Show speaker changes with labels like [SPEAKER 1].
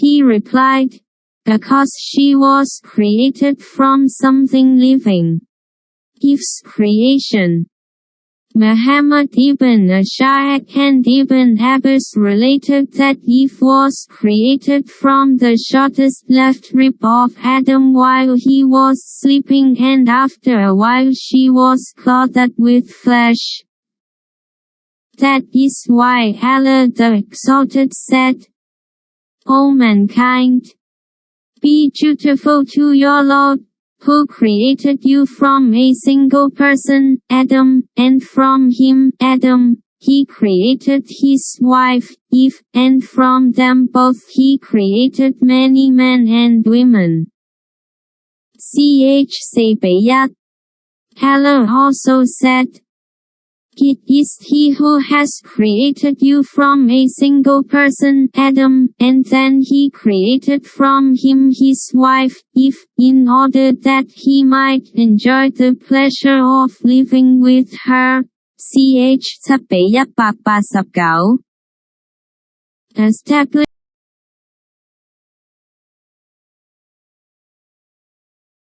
[SPEAKER 1] he replied, because she was created from something living. Eve's creation. Muhammad ibn Ishaq and ibn Abbas related that Eve was created from the shortest left rib of Adam while he was sleeping, and after a while she was clothed with flesh. That is why Allah the Exalted said, O mankind, be dutiful to your Lord, who created you from a single person, Adam, and from him, Adam, he created his wife, Eve, and from them both he created many men and women. Ch. Sabayat. Allah also said, it is he who has created you from a single person, Adam, and then he created from him his wife, Eve, in order that he might enjoy the pleasure of living with her. Ch. 789. Establish